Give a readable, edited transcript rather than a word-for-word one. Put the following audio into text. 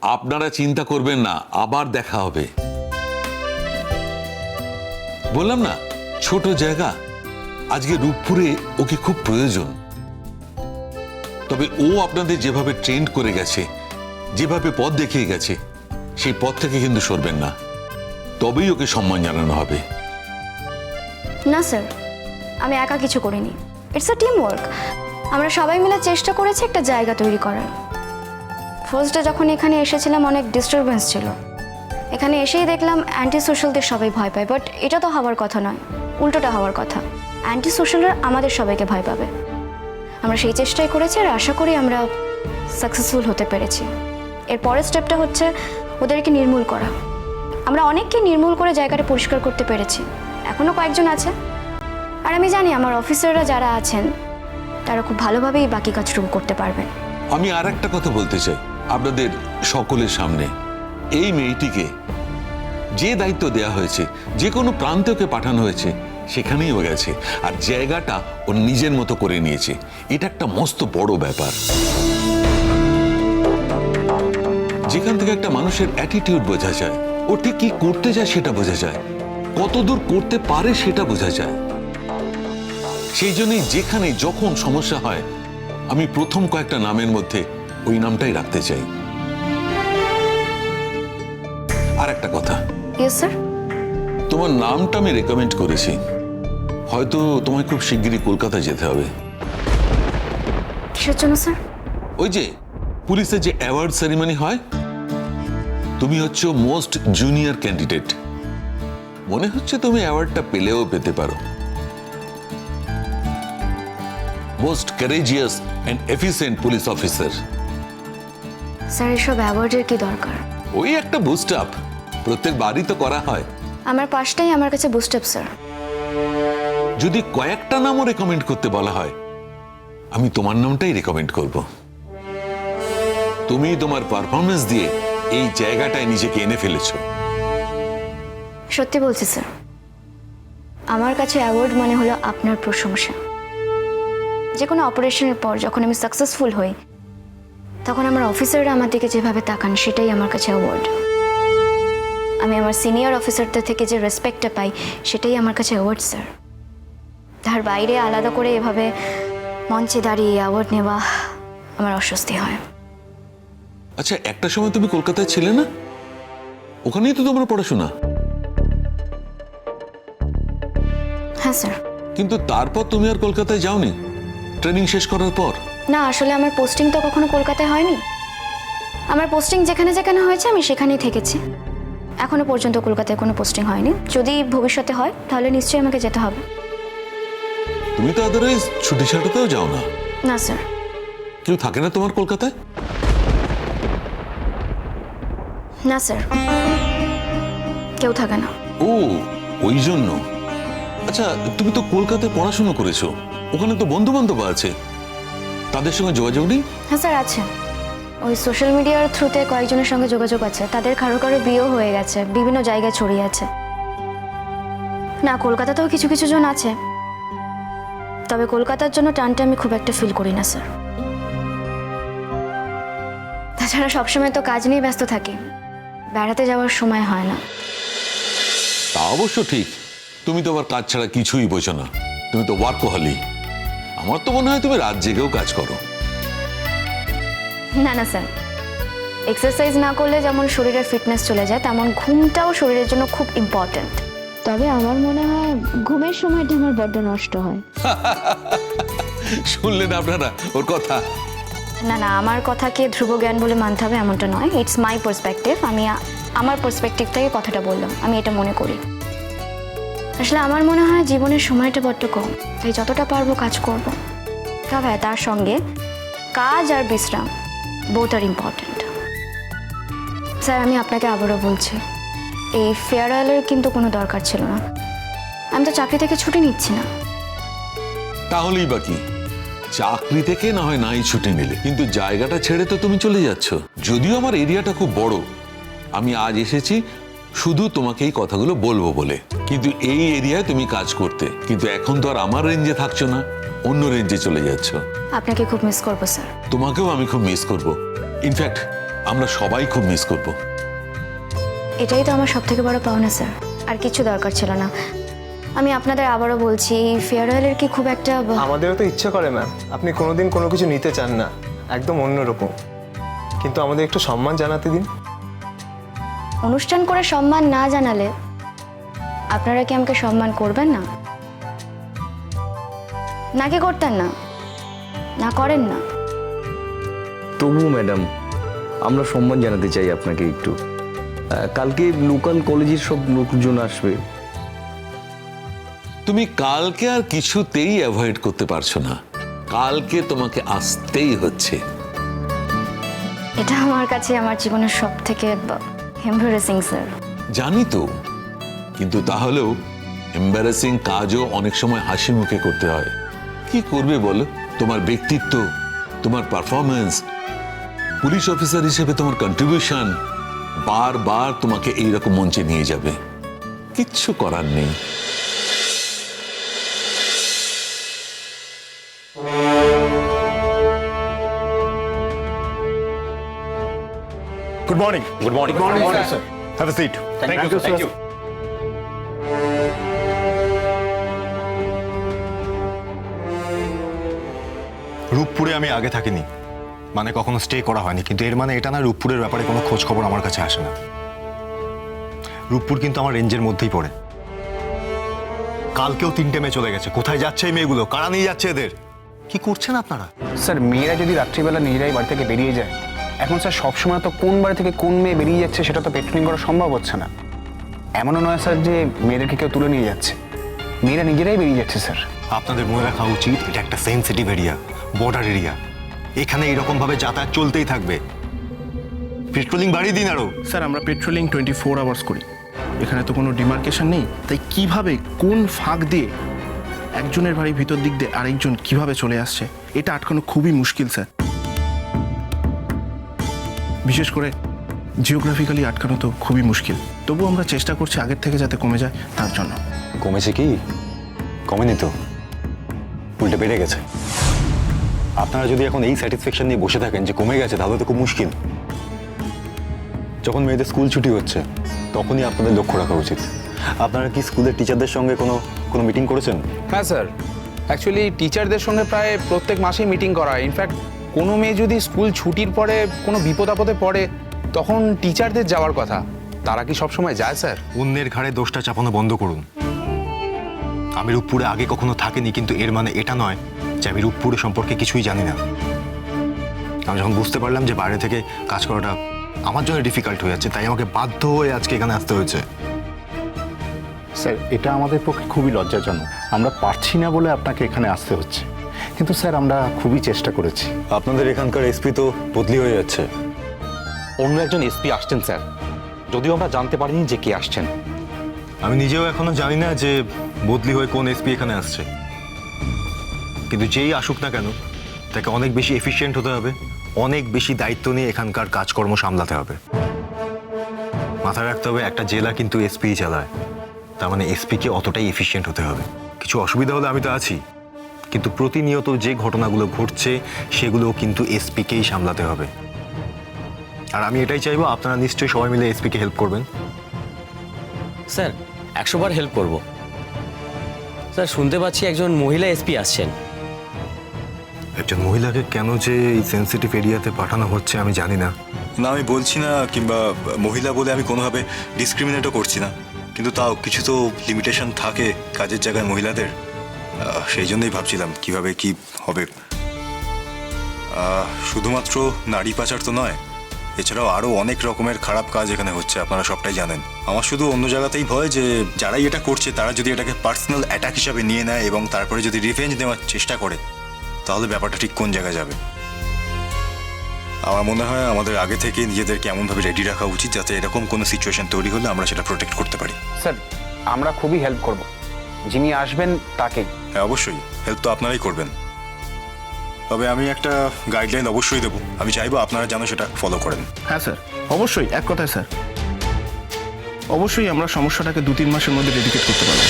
আপনারা চিন্তা করবেন না, আবার দেখা হবে। বললাম না, ছোট জায়গা, আজকে রূপপুরে ওকে খুব প্রয়োজন। তবে ও আপনাদের যেভাবে ট্রেন্ড করে গেছে, যেভাবে পথ দেখিয়ে গেছে, সেই পথ থেকে কিন্তু সরবেন না, তবেই ওকে সম্মান জানানো হবে। না স্যার, আমি একা কিছু করিনি, ইটস আ টিম ওয়ার্ক। আমরা সবাই মিলে চেষ্টা করেছি একটা জায়গা তৈরি করার। ফার্স্ট ডে যখন এখানে এসেছিলাম অনেক ডিস্টারবেন্স ছিল, এখানে এসেই দেখলাম অ্যান্টি সোশ্যালদের সবাই ভয় পায়, বাট এটা তো হওয়ার কথা নয়, উল্টোটা হওয়ার কথা। অ্যান্টি সোশ্যালরা আমাদের সবাইকে ভয় পাবে। আমরা সেই চেষ্টাই করেছি আর আশা করি আমরা সাকসেসফুল হতে পেরেছি। এর পরের স্টেপটা হচ্ছে ওদেরকে নির্মূল করা। আমরা অনেককে নির্মূল করে জায়গাটা পরিষ্কার করতে পেরেছি, এখনও কয়েকজন আছে। আর আমি জানি আমার অফিসাররা যারা আছেন তারা খুব ভালোভাবেই বাকি কাজটুকু করতে পারবেন। আমি আর একটা কথা বলতে চাই আপনাদের সকলের সামনে। এই মেয়েটিকে যে দায়িত্ব দেয়া হয়েছে, যে কোনো প্রান্তে ওকে পাঠানো হয়েছে, সেখানেই ও গেছে আর জায়গাটা ও নিজের মতো করে নিয়েছে। এটা একটা মস্ত বড় ব্যাপার। যেখান থেকে একটা মানুষের অ্যাটিটিউড বোঝা যায়, ও ঠিক কি করতে চায় সেটা বোঝা যায়, কতদূর করতে পারে সেটা বোঝা যায়। সেই জন্যই যেখানে যখন সমস্যা হয়, আমি প্রথম কয়েকটা নামের মধ্যে ওই নামটাই রাখতে চাই। আর একটা কথা, ইয়েস স্যার। তোমার নামটা আমি রেকমেন্ড করেছি, হয়তো তোমায় খুব শিগগিরই কলকাতা যেতে হবে। কিসের জন্য স্যার? ওই যে পুলিশের যে অ্যাওয়ার্ড সেরিমনি হয়, তুমি হচ্ছে মোস্ট জুনিয়র ক্যান্ডিডেট। মনে হচ্ছে তুমি অ্যাওয়ার্ডটা পেলেও পেতে পারো। Most courageous and efficient police officer. Sir এসব অ্যাওয়ার্ডের কি দরকার? ওই একটা বুস্ট আপ, প্রত্যেক বারই তো করা হয়। আমার পাশটাই আমার কাছে বুস্ট আপ স্যার। যদি কয়েকটা নামও রেকমেন্ড করতে বলা হয়, আমি তোমার নামটাই রেকমেন্ড করব। তুমি তোমার পারফরমেন্স দিয়ে এই জায়গাটায় নিজেকে এনে ফেলেছো। সত্যি বলছি স্যার, আমার কাছে অ্যাওয়ার্ড মানে হলো আপনার প্রশংসা। যে কোনো অপারেশনের পর যখন আমি সাকসেসফুল হই, তখন আমার অফিসাররা আমার দিকে যেভাবে তাকান, সেটাই আমার কাছে অ্যাওয়ার্ড। আমি আমার সিনিয়র অফিসারদের থেকে যে রেসপেক্টটা পাই, সেটাই আমার কাছে অ্যাওয়ার্ড স্যার। তার বাইরে আলাদা করে এভাবে মঞ্চে দাঁড়িয়ে অ্যাওয়ার্ড নেওয়া আমার অস্বস্তি হয়। আচ্ছা, একটা সময় তুমি কলকাতায় ছিলে না? ওখানেই তো তোমার পড়াশোনা। হ্যাঁ স্যার। কিন্তু তারপর তুমি আর কলকাতায় যাওনি ট্রেনিং শেষ করার পর? না, আসলে আমার পোস্টিং তো কখনো কলকাতায় হয়নি। আমার পোস্টিং যেখানে যেখানে হয়েছে আমি সেখানেই থেকেছি। এখনো পর্যন্ত কলকাতায় কোনো পোস্টিং হয়নি। যদি ভবিষ্যতে হয় তাহলে নিশ্চয়ই আমাকে যেতে হবে। তুমি তো আদারওয়াইজ ছুটি ছাটাতেও যাও না? না স্যার। কেউ থাকে না তোমার কলকাতায়? না স্যার, কেউ থাকে না। ও, ওই জন্য। আচ্ছা, তুমি তো কলকাতায় পড়াশোনা করেছো, ওখানে তো বন্ধু বান্ধব আছে, তাদের সঙ্গে যোগাযোগ নেই? হ্যাঁ স্যার, আছে। ওই সোশ্যাল মিডিয়ার থ্রুতে কয়েকজনের সঙ্গে যোগাযোগ আছে। তাদের কারো কারো বিয়েও হয়ে গেছে, বিভিন্ন জায়গায় ছড়িয়ে আছে। না, কলকাতাতেও কিছু কিছু জন আছে, তবে কলকাতার জন্য টানটা আমি খুব একটা ফিল করি না স্যার। তাছাড়া সবসময় তো কাজ নিয়ে ব্যস্ত থাকি, বেড়াতে যাওয়ার সময় হয় না। তা অবশ্য ঠিক, তুমি তো আবার কাজ ছাড়া কিছুই বোঝো না, তুমি তো ওয়ার্কহলিক। আমার তো মনে হয় তুমি রাত জেগেও কাজ করো। না না স্যার, এক্সারসাইজ না করলে যেমন শরীরের ফিটনেস চলে যায়, তেমন ঘুমটাও শরীরের জন্য খুব ইম্পর্ট্যান্ট। তবে আমার মনে হয় ঘুমের সময়টা আমার বড্ড নষ্ট হয়। শুনলেন আপনারা ওর কথা? না না, আমার কথাকে ধ্রুব জ্ঞান বলে মানতে হবে এমনটা নয়। It's my perspective. আমি আমার পার্সপেক্টিভ থেকে কথাটা বললাম, আমি এটা মনে করি। আসলে আমার মনে হয় জীবনের সময়টা বড্ড কম, তাই যতটা পারবো কাজ করব। তবে তার সঙ্গে কাজ আর বিশ্রাম বোথ আর ইম্পর্ট্যান্ট। স্যার, আমি আপনাকে আবারও বলছি, এই ফেয়ারওয়েলের কিন্তু কোনো দরকার ছিল না। আমি তো চাকরি থেকে ছুটি নিচ্ছি না। তাহলেই বাকি চাকরি থেকে না হয় নাই ছুটি নিলে, কিন্তু জায়গাটা ছেড়ে তো তুমি চলে যাচ্ছ। যদিও আমার এরিয়াটা খুব বড়, আমি আজ এসেছি শুধু তোমাকে এই কথাগুলো বলবো বলে, কিন্তু এই এরিয়ায় তুমি কাজ করতে, কিন্তু এখন তো আর আমার রেঞ্জে থাকছো না, অন্য রেঞ্জে চলে যাচ্ছ। আপনাকে খুব মিস করবো স্যার। তোমাকেও আমি খুব মিস করব। ইনফ্যাক্ট আমরা সবাই খুব মিস করব। এটাই তো আমার সব থেকে বড় পাওনা স্যার, আর কিছু দরকার ছিল না। আমি আপনাদের আবারও বলছি, ফেয়ারওয়েলের কি খুব একটা আমাদেরও তো ইচ্ছে করে ম্যাম, আপনি কোনোদিন কোনো কিছু নিতে চান না, একদম অন্যরকম, কিন্তু আমাদের একটু সম্মান জানাতে দিন। অনুষ্ঠান করে সম্মান না জানালে আপনারা কি আমাকে সম্মান করবেন না, নাকি করতেন না, না করেন না? তবু ম্যাডাম আমরা সম্মান জানাতে চাই আপনাকে একটু। কালকে লোকাল কলেজের সব লোকজন আসবে। তুমি কালকে আর কিছুতেই অ্যাভয়েড করতে পারছো না, কালকে তোমাকে আসতেই হচ্ছে। এটা আমার কাছে আমার জীবনের সব থেকে এম্বারেসিং স্যার। জানি তো, কিন্তু তাহলেও এম্বারেসিং কাজও অনেক সময় হাসি মুখে করতে হয়। কি করবে বলো? তোমার ব্যক্তিত্ব, তোমার পারফরমেন্স, পুলিশ অফিসার হিসেবে তোমার কন্ট্রিবিউশন বারবার তোমাকে এইরকম মঞ্চে নিয়ে যাবে। কিচ্ছু করার নেই। Good morning. Good morning. Good morning, sir. Have a seat. Thank you, sir. Thank you. রূপপুরে আমি আগে থাকিনি, মানে কখনো স্টে করা হয়নি, কিন্তু এর মানে এটা না রূপপুরের ব্যাপারে কোনো খোঁজ খবর আমার কাছে আসে না। রূপপুর কিন্তু আমার রেঞ্জের মধ্যেই পড়ে। কালকেও 3টে মেয়ে চলে গেছে। কোথায় যাচ্ছে এই মেয়েগুলো? কারা নিয়ে যাচ্ছে এদের? কি করছেন আপনারা? স্যার মেয়েরা যদি রাত্রিবেলা নিজেরাই বাড়ি থেকে বেরিয়ে যায়, এখন স্যার সবসময় তো কোন বাড়ি থেকে কোন মেয়ে বেরিয়ে যাচ্ছে সেটা তো পেট্রোলিং করা সম্ভব হচ্ছে না। এমনও নয় স্যার যে মেয়েদেরকে কেউ তুলে নিয়ে যাচ্ছে, মেয়েরা নিজেরাই বেরিয়ে যাচ্ছে স্যার। আপনাদের মনে রাখা উচিত এটা একটা সেন্সিটিভ এরিয়া, বর্ডার এরিয়া। এখানে এরকম ভাবে যাতায়াত চলতেই থাকবে। পেট্রোলিং বাড়িয়ে দিন আরো। স্যার আমরা পেট্রোলিং 24 আওয়ার্স করি, এখানে তো কোনো ডিমার্কেশন নেই, তাই কিভাবে কোন ফাঁক দিয়ে একজনের বাড়ির ভিতর দিক দিয়ে আরেকজন কিভাবে চলে আসছে এটা আটকানো খুবই মুশকিল স্যার। বিশেষ করে জিওগ্রাফিক্যালি আটকানো তো খুবই মুশকিল। তবু আমরা চেষ্টা করছি আগের থেকে যাতে কমে যায় তার জন্য। কমেছে কি? কমেনি তো, উল্টে বেড়ে গেছে। আপনারা যদি এখন এই স্যাটিসফ্যাকশন নিয়ে বসে থাকেন যে কমে গেছে, তাহলে তো খুব মুশকিল। যখন মেয়েদের স্কুল ছুটি হচ্ছে তখনই আপনাদের লক্ষ্য রাখা উচিত। আপনারা কি স্কুলের টিচারদের সঙ্গে কোনো মিটিং করেছেন? হ্যাঁ স্যার, অ্যাকচুয়ালি টিচারদের সঙ্গে প্রায় প্রত্যেক মাসেই মিটিং করা হয়। ইনফ্যাক্ট কোনো মেয়ে যদি স্কুল ছুটির পরে কোনো বিপদ আপদে পড়ে তখন টিচারদের যাওয়ার কথা, তারা কি সবসময় যায় স্যার? অন্যের ঘাড়ে দোষটা চাপানো বন্ধ করুন। আমি রূপপুরে আগে কখনো থাকিনি, কিন্তু এর মানে এটা নয় যে আমি রূপপুরে সম্পর্কে কিছুই জানি না। আমি যখন বুঝতে পারলাম যে বাইরে থেকে কাজ করাটা আমার জন্য ডিফিকাল্ট হয়ে যাচ্ছে, তাই আমাকে বাধ্য হয়ে আজকে এখানে আসতে হয়েছে। স্যার এটা আমাদের পক্ষে খুবই লজ্জাজনক, আমরা পারছি না বলে আপনাকে এখানে আসতে হচ্ছে, কিন্তু স্যার আমরা খুবই চেষ্টা করেছি। আপনাদের এখানকার এসপি তো বদলি হয়ে যাচ্ছে। অন্য একজন এসপি আসছেন স্যার, যদিও আমরা জানতে পারিনি যে কে আসছেন। আমি নিজেও এখনো জানি না যে বদলি হয়ে কোন এসপি এখানে আসছে, কিন্তু যেই আসুক না কেন তাকে অনেক বেশি এফিশিয়েন্ট হতে হবে, অনেক বেশি দায়িত্ব নিয়ে এখানকার কাজকর্ম সামলাতে হবে। মাথায় রাখতে হবে একটা জেলা কিন্তু এসপি চালায়, তার মানে এসপিকে অতটাই এফিশিয়েন্ট হতে হবে। কিছু অসুবিধা হলে আমি তো আছি, কিন্তু প্রতিনিয়ত যে ঘটনাগুলো ঘটছে সেগুলোও কিন্তু এসপিকেই সামলাতে হবে। আর আমি এটাই চাইবো আপনারা নিশ্চয়ই সবাই মিলে এসপিকে হেল্প করবেন। স্যার 100 বার হেল্প করব। স্যার শুনতে পাচ্ছি একজন মহিলা এসপি আসছেন। একজন মহিলাকে কেন যে এই সেন্সিটিভ এরিয়াতে পাঠানো হচ্ছে আমি জানি না। না আমি বলছি না, কিংবা মহিলা বলে আমি কোনোভাবে ডিসক্রিমিনেটও করছি না, কিন্তু তাও কিছু তো লিমিটেশন থাকে কাজের জায়গায় মহিলাদের। সেই জন্যই ভাবছিলাম কিভাবে কি হবে। শুধুমাত্র নারী পাচার তো নয়, এছাড়াও আরও অনেক রকমের খারাপ কাজ এখানে হচ্ছে, আপনারা সবটাই জানেন। আমার শুধু অন্য জায়গাতেই ভয় যে যারাই এটা করছে তারা যদি এটাকে পার্সোনাল অ্যাটাক হিসাবে নিয়ে নেয় এবং তারপরে যদি রিভেঞ্জ নেওয়ার চেষ্টা করে, তাহলে ব্যাপারটা ঠিক কোন জায়গায় যাবে। আমার মনে হয় আমাদের আগে থেকে নিজেদেরকে এমনভাবে রেডি রাখা উচিত যাতে এরকম কোনো সিচুয়েশন তৈরি হলে আমরা সেটা প্রোটেক্ট করতে পারি। স্যার আমরা খুবই হেল্প করব, যিনি আসবেন তাকেই। হ্যাঁ অবশ্যই, হেল্প তো আপনারাই করবেন, তবে আমি একটা গাইডলাইন অবশ্যই দেবো। আমি চাইবো আপনারা যেন সেটা ফলো করেন। হ্যাঁ স্যার অবশ্যই, এক কথায় স্যার অবশ্যই আমরা সমস্যাটাকে 2-3 মাসের মধ্যে ডেডিকেট করতে পারবো।